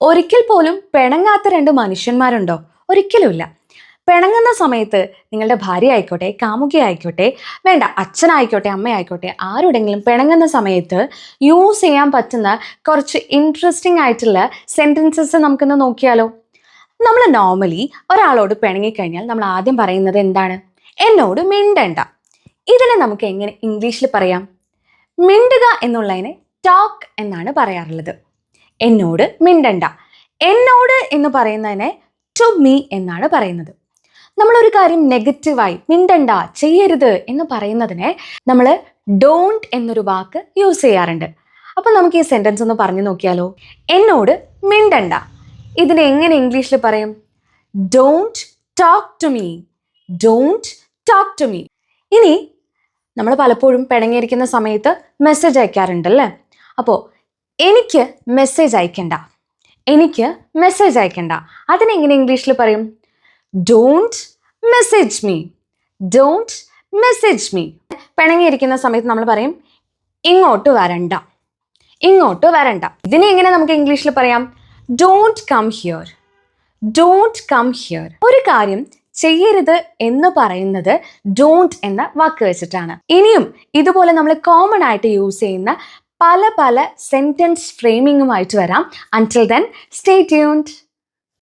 ഒരിക്കൽ പോലും പിണങ്ങാത്ത രണ്ട് മനുഷ്യന്മാരുണ്ടോ? ഒരിക്കലുമില്ല. പിണങ്ങുന്ന സമയത്ത് നിങ്ങളുടെ ഭാര്യ ആയിക്കോട്ടെ, കാമുകി ആയിക്കോട്ടെ, വേണ്ട അച്ഛനായിക്കോട്ടെ, അമ്മയായിക്കോട്ടെ, ആരോടെങ്കിലും പിണങ്ങുന്ന സമയത്ത് യൂസ് ചെയ്യാൻ പറ്റുന്ന കുറച്ച് ഇൻട്രസ്റ്റിംഗ് ആയിട്ടുള്ള സെൻറ്റൻസസ് നമുക്കൊന്ന് നോക്കിയാലോ? നമ്മൾ നോർമലി ഒരാളോട് പിണങ്ങിക്കഴിഞ്ഞാൽ നമ്മൾ ആദ്യം പറയുന്നത് എന്താണ്? എന്നോട് മിണ്ടണ്ട. ഇതിനെ നമുക്ക് എങ്ങനെ ഇംഗ്ലീഷിൽ പറയാം? മിണ്ടുക എന്നുള്ളതിനെ ടോക്ക് എന്നാണ് പറയാറുള്ളത്. എന്നോട് മിണ്ടണ്ട. എന്നോട് എന്ന് പറയുന്നതിനെ ടു മീ എന്നാണ് പറയുന്നത്. നമ്മളൊരു കാര്യം നെഗറ്റീവായി മിണ്ടണ്ട, ചെയ്യരുത് എന്ന് പറയുന്നതിനെ നമ്മൾ ഡോണ്ട് എന്നൊരു വാക്ക് യൂസ് ചെയ്യാറുണ്ട്. അപ്പം നമുക്ക് ഈ സെൻറ്റൻസ് ഒന്ന് പറഞ്ഞു നോക്കിയാലോ? എന്നോട് മിണ്ടണ്ട. ഇതിനെ എങ്ങനെ ഇംഗ്ലീഷിൽ പറയും? Don't talk to me. Don't talk to me. ഇനി നമ്മൾ പലപ്പോഴും പിണങ്ങിയിരിക്കുന്ന സമയത്ത് മെസ്സേജ് അയക്കാറുണ്ടല്ലേ? അപ്പോൾ എനിക്ക് മെസ്സേജ് അയക്കണ്ട, എനിക്ക് മെസ്സേജ് അയക്കണ്ട, അതിനെങ്ങനെ ഇംഗ്ലീഷിൽ പറയും? Don't message me. Don't message me. പിണങ്ങിയിരിക്കുന്ന സമയത്ത് നമ്മൾ പറയും ഇങ്ങോട്ട് വരണ്ട, ഇങ്ങോട്ട് വരണ്ട. ഇതിനെ എങ്ങനെ നമുക്ക് ഇംഗ്ലീഷിൽ പറയാം? Don't come here. Don't come here. ഒരു കാര്യം ചെയ്യരുത് എന്ന് പറയുന്നത് ഡോണ്ട് എന്ന വാക്ക് വെച്ചിട്ടാണ്. ഇനിയും ഇതുപോലെ നമ്മൾ കോമൺ ആയിട്ട് യൂസ് ചെയ്യുന്ന പല സെന്റൻസ് ഫ്രെയിമിങ്ങുമായിട്ട് വരാം. Until then, stay tuned.